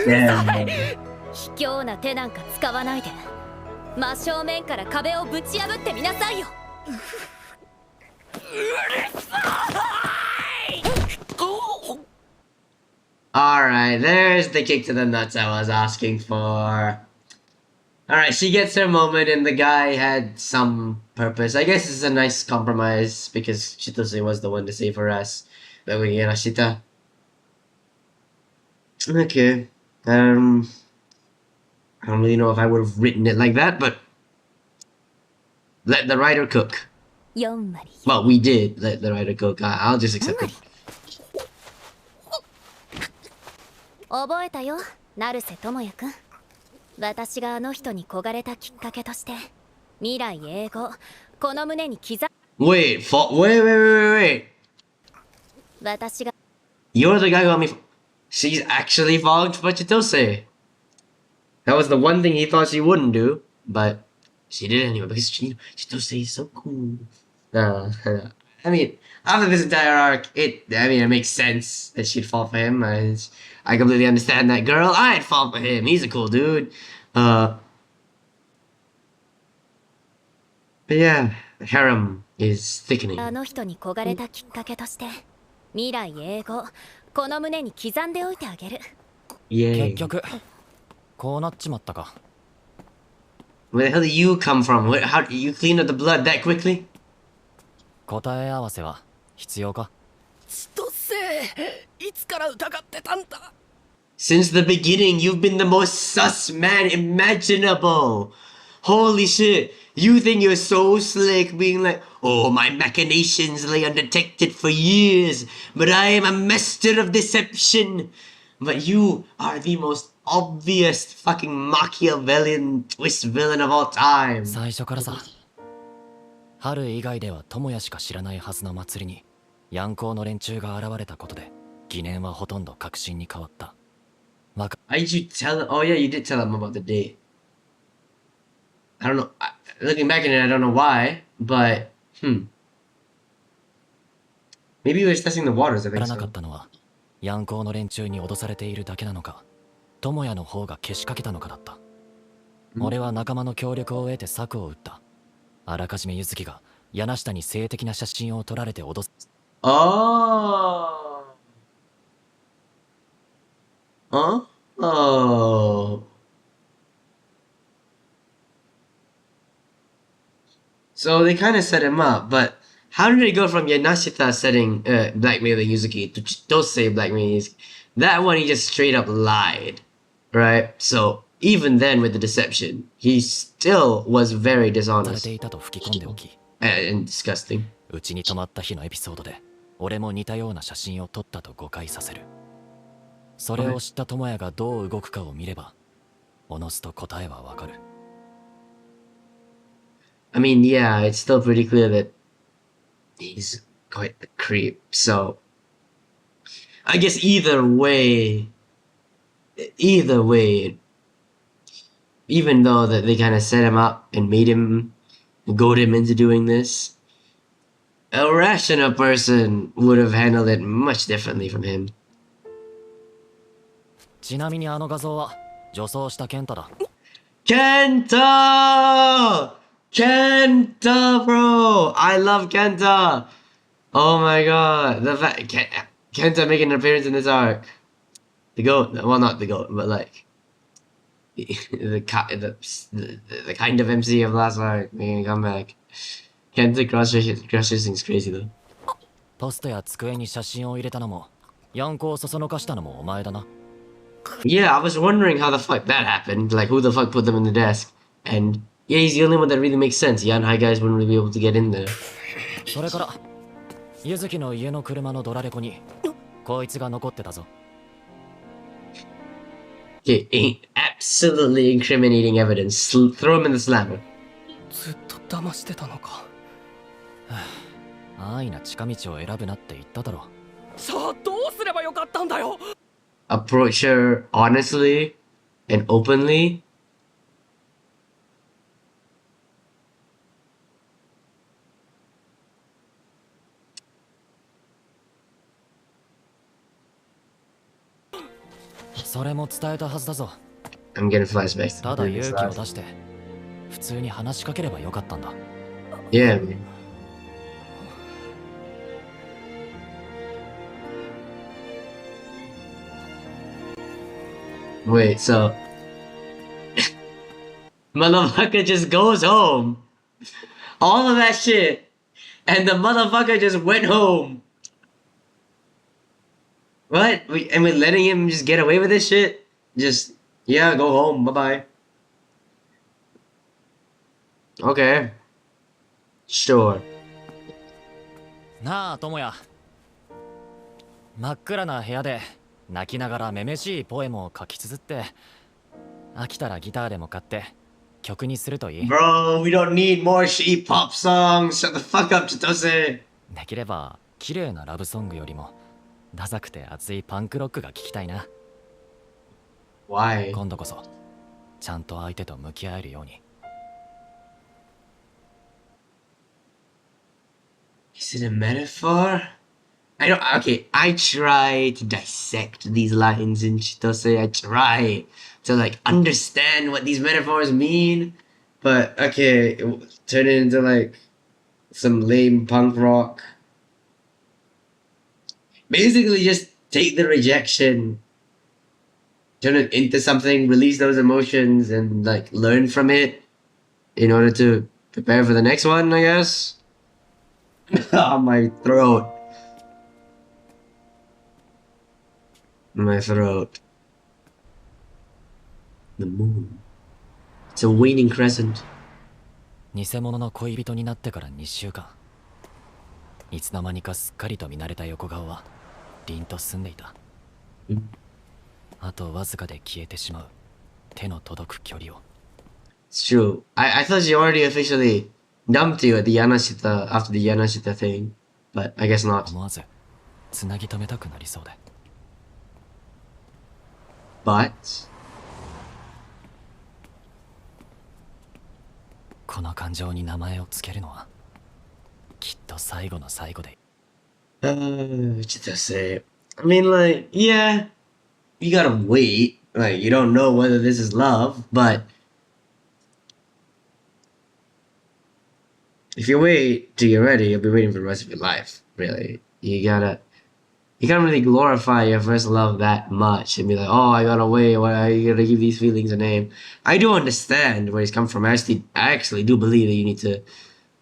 Damn. 卑怯な手なんか使わないで、真正面から壁をぶち破ってみなさいよ。 Alright, there's the kick to the nuts I was asking for. Alright, she gets her moment and the guy had some purpose. I guess it's a nice compromise because Chitose was the one to save her ass. But we get Ashita. Okay. I don't really know if I would have written it like that, but let the writer cook. 4割 Well, we did let the writer cook. I'll just accept it. 覚えたよ成瀬智也くん。私があの人に焦がれたきっかけとして未来永劫この胸に刻 Wait, wait. 私が You're the guy who got me. She's actually falling for Chitose. That was the one thing he thought she wouldn't do, but she did anyway because Chitose is so cool. I mean, after this entire arc, it makes sense that she'd fall for him. I completely understand that girl. I'd fall for him. He's a cool dude. But yeah, the harem is thickening. あの人に焦がれたきっかけとして未来永劫この胸に刻んでおいてあげる。 Yay. 結局こうなっちまったか。 Where the hell did you come from? How did you clean up the blood that quickly? 答え合わせは必要か。千歳いつから疑ってたんだ。 Since the beginning, you've been the most sus man imaginable. Holy shit. You think you're so slick, being like, oh, my machinations lay undetected for years, but I am a master of deception. But you are the most obvious fucking Machiavellian twist villain of all time. 最初からさ、春以外では友也しか知らないはずの祭りにヤ行の連中が現れたことで疑念はほとんど確信に変わった。わか Why did you tell him? Oh, yeah, you did tell him about the date. I don't know. Looking back at it, I don't know why, but, Maybe he was testing the waters, I ら think なか so. ったのはヤ行の連中に脅されているだけなのか、友也の方がけしかけたのかだった。俺は仲間の協力を得て策を打った。あらかじめ柚月が柳下に性的な写真を撮られて脅す。 Oh. Huh? Oh. So they kind of set him up, but how did it go from Yanashita setting blackmailing Yuzuki to Chitose blackmailing Yuzuki? That one he just straight up lied, right? So even then with the deception, he still was very され dishonest ていたと吹き込んでおき、 and disgusting. うちに泊まった日のエピソードで俺も似たような写真を撮ったと誤解させる。それを知った友也がどう動くかを見ればおのずと答えはわかる。 I mean, yeah, it's still pretty clear that he's quite the creep, so I guess either way, even though that they kind of set him up and made him, goad him into doing this, a rational person would have handled it much differently from him. ちなみにあの画像は女装した健太だ。 Kenta! Kenta, bro! I love Kenta! Oh my god, the fact Kenta making an appearance in this arc. The goat, well, not the goat, but like the kind of MC of last arc making a comeback. Kenta cross-dressing is crazy though. ポストや机に写真を入れたのもヤンコをそそのかしたのもお前だな。 Yeah, I was wondering how the fuck that happened. Like, who the fuck put them in the desk? And yeah, he's the only one that really makes sense. Yanhai guys wouldn't really be able to get in there. それから柚月の家の車のドラレコにこいつが残ってたぞ。 Okay, absolutely incriminating evidence. Throw him in the slammer. ずっと騙してたのか。安易な近道を選ぶなって言っただろ。さあどうすればよかったんだよ。 Approach her honestly and openly. I'm それも伝えたはずだぞ。 I'm getting flashbacks. ただ to 勇 this 気を last. 出して普通に話しかければよかったんだ。 Yeah, man. Wait, so motherfucker just goes home. All of that shit, and the motherfucker just went home. What? And we're letting him just get away with this shit? Just, yeah, go home, bye-bye. Okay. Sure. なあ友也、真っ暗な部屋で泣きながらめめしいポエムを書き綴って、飽きたらギターでも買って曲にするといい。 Bro, we don't need more shitty pop songs. Shut the fuck up, Chitose. できれば綺麗なラブソングよりもダサくて熱いパンクロックが聴きたいな。 Why? 今度こそちゃんと相手と向き合えるように。 Is it a metaphor? I don't. Okay, I try to dissect these lines in Chitose. I try to like understand what these metaphors mean, but okay, turn it into like some lame punk rock. Basically, just take the rejection, turn it into something, release those emotions, and like learn from it in order to prepare for the next one, I guess. Oh, my throat. My throat. The moon. It's a waning crescent. 偽物の恋人になってから2週間、いつの間にかすっかりと見慣れた横顔は凛と澄んでいた。あとわずかで消えてしまう手の届く距離を。 It's true. I thought she already officially dumped you at the Yanashita after the Yanashita thing, but I guess not. 思わずつなぎ止めたくなりそうで。 But この感情に名前をつけるのはきっと最後の最後で。 Chitose. I mean, like, yeah, you gotta wait. Like, you don't know whether this is love, but if you wait to get ready, you'll be waiting for the rest of your life. Really, you can't really glorify your first love that much and be like, oh, I gotta wait, or I gotta give these feelings a name. I do understand where he's come from. I actually do believe that you need to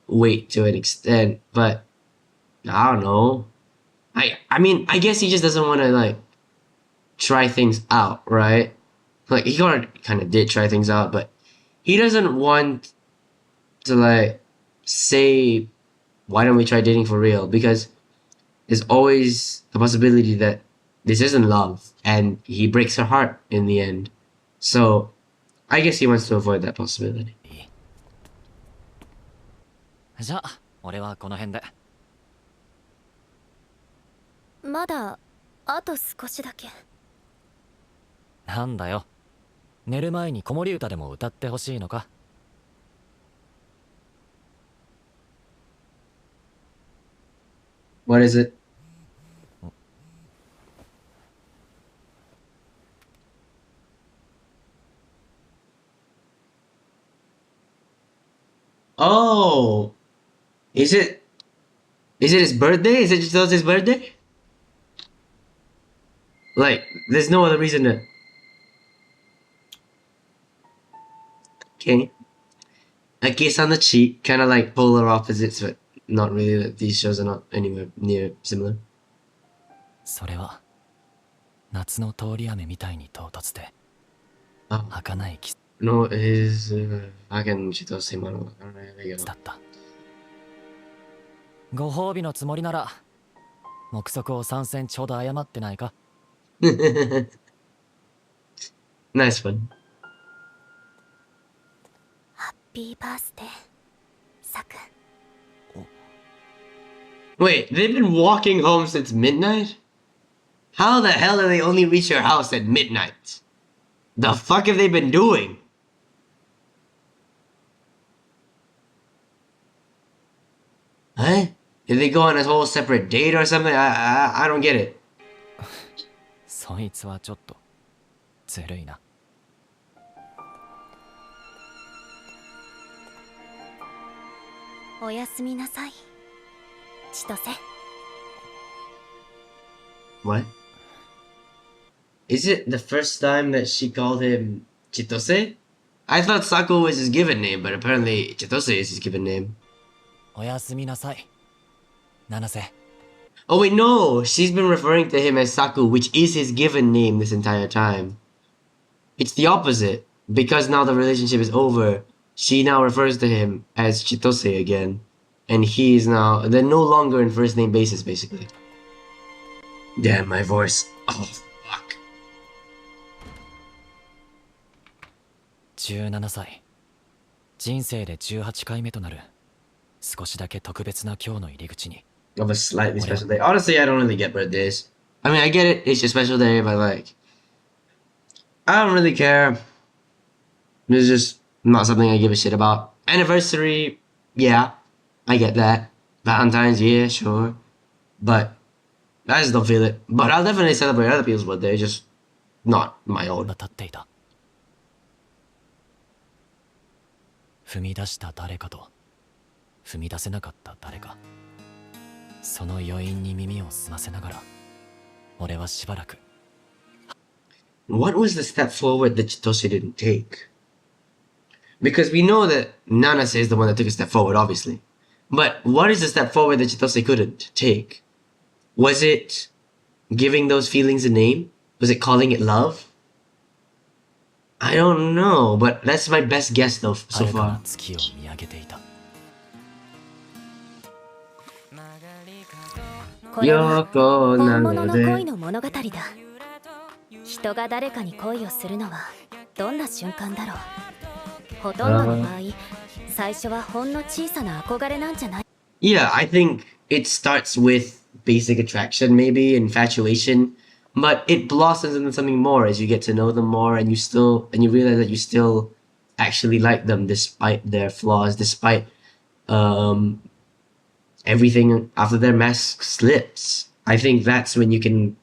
wait to an extent, but I don't know. I mean, I guess he just doesn't want to like try things out, right? Like he kind of did try things out, but he doesn't want to like say, why don't we try dating for real? Because there's always the possibility that this isn't love and he breaks her heart in the end. So I guess he wants to avoid that possibility. じゃあ俺はこの辺で。まだあと少しだけ。なんだよ、寝る前に子守歌でも歌ってほしいのか。 What is it? Oh, is it his birthday? Is it Chitose's birthday? Like, there's no other reason to. Okay. A kiss on the cheek, kind of like polar opposites, but not really. These shows are not anywhere near similar. それは夏の通り雨みたいに唐突で Oh. 儚いキ No, it is fucking Chitose Mano. スだった。ご褒美のつもりなら目測を3センチほど誤ってないか。 Nice one. ハッピーバースデー、サク。 Wait, they've been walking home since midnight? How the hell did they only reach your house at midnight? The fuck have they been doing? Huh? Did they go on a whole separate date or something? I don't get it. そいつはちょっとずるいな。おやすみなさい、千歳。 What? Is it the first time that she called him Chitose? I thought Saku was his given name, but apparently Chitose is his given name. おやすみなさい、七瀬。 Oh wait, no! She's been referring to him as Saku, which is his given name this entire time. It's the opposite. Because now the relationship is over, she now refers to him as Chitose again, and they're no longer in first name basis, basically. Damn, my voice. Oh, fuck. 17歳。人生で18回目となる少しだけ特別な今日の入り口に。 Of a slightly special day. Honestly, I don't really get birthdays. I mean, I get it, it's a special day, but like, I don't really care. It's just not something I give a shit about. Anniversary, yeah, I get that. Valentine's, yeah, sure. But I just don't feel it. But I'll definitely celebrate other people's birthday, just not my own. 立っていた。踏み出した誰かと踏み出せなかった誰か、その余韻に耳を澄ませながら俺はしばらく。 What was the step forward that Chitose didn't take? Because we know that Nanase is the one that took a step forward, obviously. But what is the step forward that Chitose couldn't take? Was it giving those feelings a name? Was it calling it love? I don't know, but that's my best guess though so 遥かな far. 月を見上げていた。これはYoko 本物の恋 Nanade. の物語だ。人が誰かに恋をするのはどんな瞬間だろう。ほとんどの場合、最初はほんの小さな憧れなんじゃない？ Yeah, I think it starts with basic attraction, maybe infatuation, but it blossoms into something more as you get to know them more, and you realize that you still actually like them despite their flaws, despite everything after their mask slips. I think that's when you can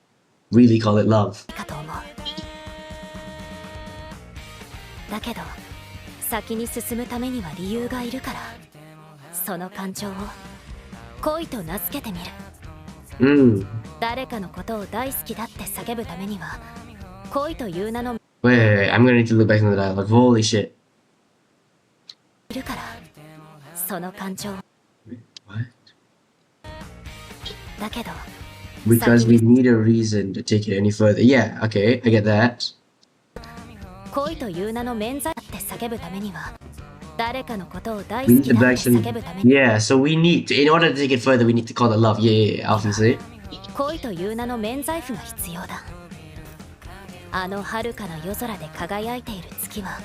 really call it love. かと思う。だけど先に進むためには理由がいるから、その感情を恋と名付けてみる。誰かのことを大好きだって叫ぶためには恋という名の Wait, I'm gonna need to look back into the dialogue. Holy shit. いるから、その感情。 What? だけど Because we need a reason to take it any further. Yeah, okay, I get that. 恋という名の免罪って叫ぶためには誰かのことを大 We 好 need き the だって action. 叫ぶために Yeah, so we need to, in order to take it further, we need to call it love. Yeah, obviously. 恋という名の免罪符が必要だ。あの遥かな夜空で輝いている月は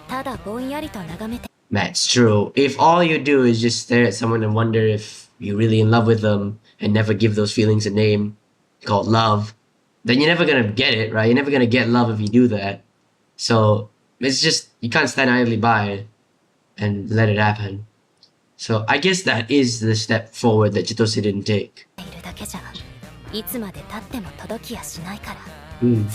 ただぼんやりと眺めて That's true. If all you do is just stare at someone and wonder if you're really in love with them and never give those feelings a name called love, then you're never gonna get it, right? You're never gonna get love if you do that. So it's just, you can't stand idly by and let it happen. So I guess that is the step forward that Chitose didn't take. いるだけじゃいつまで経っても届きやしないから。 Hmm.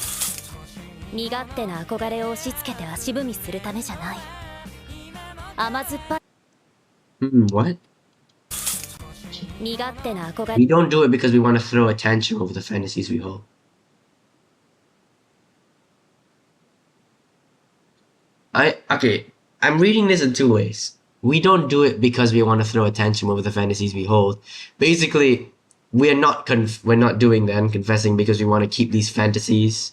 身勝手な憧れを押し付けて足踏みするためじゃない。甘酸っぱい What? 身勝手な憧れ We don't do it because we want to throw a tantrum over the fantasies we hold. Okay, I'm reading this in two ways. We don't do it because we want to throw a tantrum over the fantasies we hold. Basically, we're not doing that and confessing because we want to keep these fantasies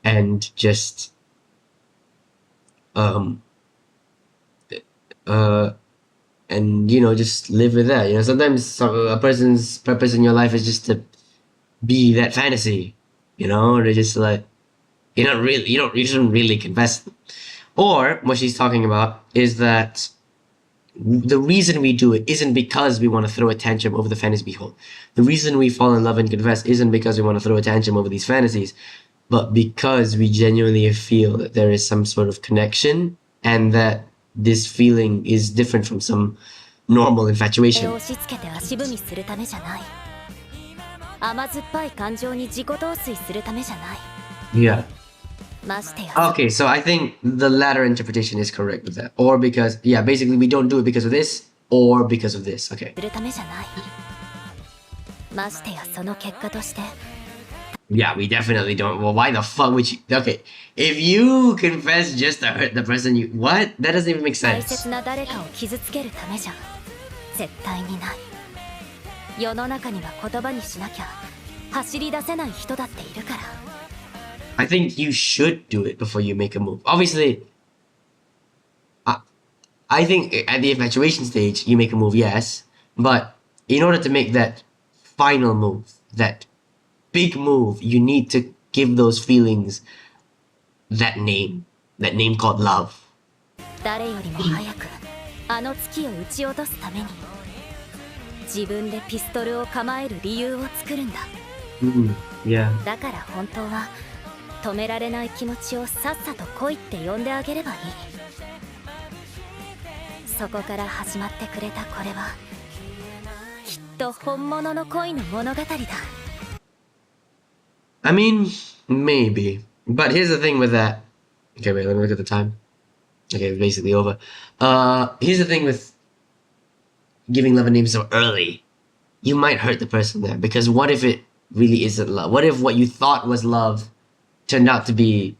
and just and just live with that. Sometimes a person's purpose in your life is just to be that fantasy. They're just like you shouldn't really confess. Or what she's talking about is that the reason we do it isn't because we want to throw a tantrum over the fantasy we hold. The reason we fall in love and confess isn't because we want to throw a tantrum over these fantasies, but because we genuinely feel that there is some sort of connection and that this feeling is different from some normal infatuation. 押し付けて足踏みするためじゃない。甘酸っぱい感情に自己陶酔するためじゃない。 Yeah. ましてや Okay, so I think the latter interpretation is correct with that. Or because, yeah, basically we don't do it because of this, or because of this. Okay. するためじゃない。ましてやその結果として Yeah, we definitely don't. Well, why the fuck would you? Okay, if you confess just to hurt the person you... What? That doesn't even make 大 sense. 切な誰かを傷つけるためじゃ絶対にない。世の中には言葉にしなきゃ走り出せない人だっているから。 I think you should do it before you make a move. Obviously, I think at the infatuation stage, you make a move, yes, but in order to make that final move, that big move, you need to give those feelings that name called love. 誰よりも早くあの月を撃ち落とすために自分でピストルを構える理由を作るんだ。 Yeah. だから本当は止められない気持ちをさっさと来いって呼んであげればいい。そこから始まってくれたこれはきっと本物の恋の物語だ。 I mean, maybe. But here's the thing with that. Okay, wait, let me look at the time. Okay, it's basically over. Here's the thing with giving love a name so early. You might hurt the person there, because what if it really isn't love? What if what you thought was love turned out to be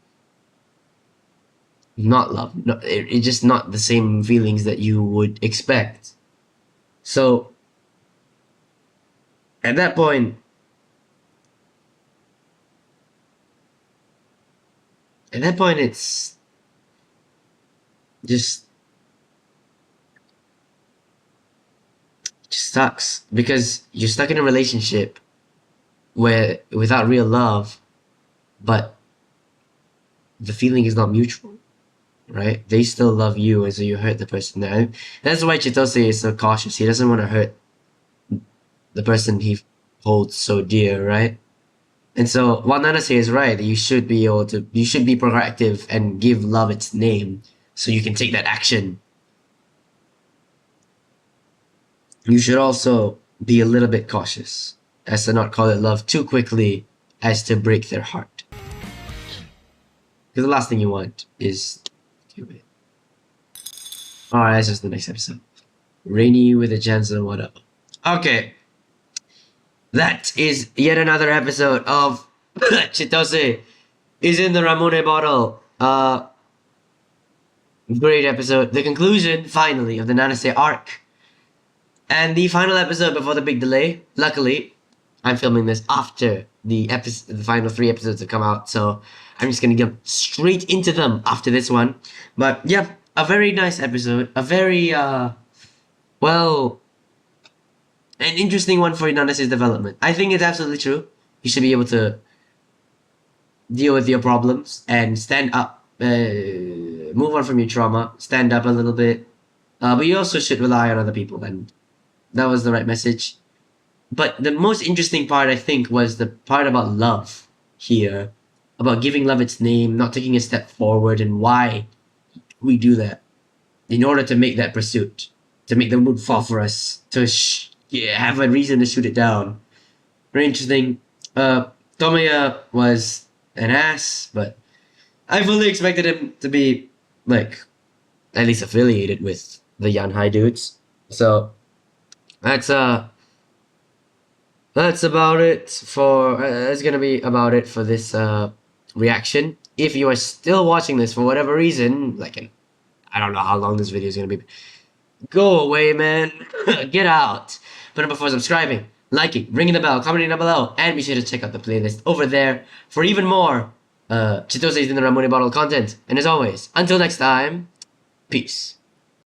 not love? No, it's just not the same feelings that you would expect. So, at that point, it's just sucks, because you're stuck in a relationship where without real love, but the feeling is not mutual, right? They still love you, and so you hurt the person there. And that's why Chitose is so cautious. He doesn't want to hurt the person he holds so dear, right? And so what Nanase is right, you should be proactive and give love its name so you can take that action. You should also be a little bit cautious as to not call it love too quickly as to break their heart. Because the last thing you want is to it. Alright, that's just the next episode. Rainy with a chance of whatever. Okay. That is yet another episode of Chitose is in the Ramune bottle. Great episode. The conclusion, finally, of the Nanase arc. And the final episode before the big delay. Luckily, I'm filming this after the final 3 episodes have come out, so I'm just gonna get straight into them after this one. But yeah, a very nice episode. A very, well, an interesting one for Nanase's development. I think it's absolutely true. You should be able to deal with your problems and stand up, move on from your trauma, stand up a little bit. But you also should rely on other people, and that was the right message. But the most interesting part, I think, was the part about love here. About giving love its name, not taking a step forward, and why we do that. In order to make that pursuit. To make the mood fall for us. To have a reason to shoot it down. Very interesting. Tomoya was an ass, but I fully expected him to be, like, at least affiliated with the Yanhai dudes. So, that's about it for, that's gonna be about it for this, reaction. If you are still watching this for whatever reason, like, I don't know how long this video is gonna be. Go away, man. Get out. But before subscribing, liking, ringing the bell, commenting down below, and be sure to check out the playlist over there for even more Chitose's in the Ramune bottle content. And as always, until next time, peace.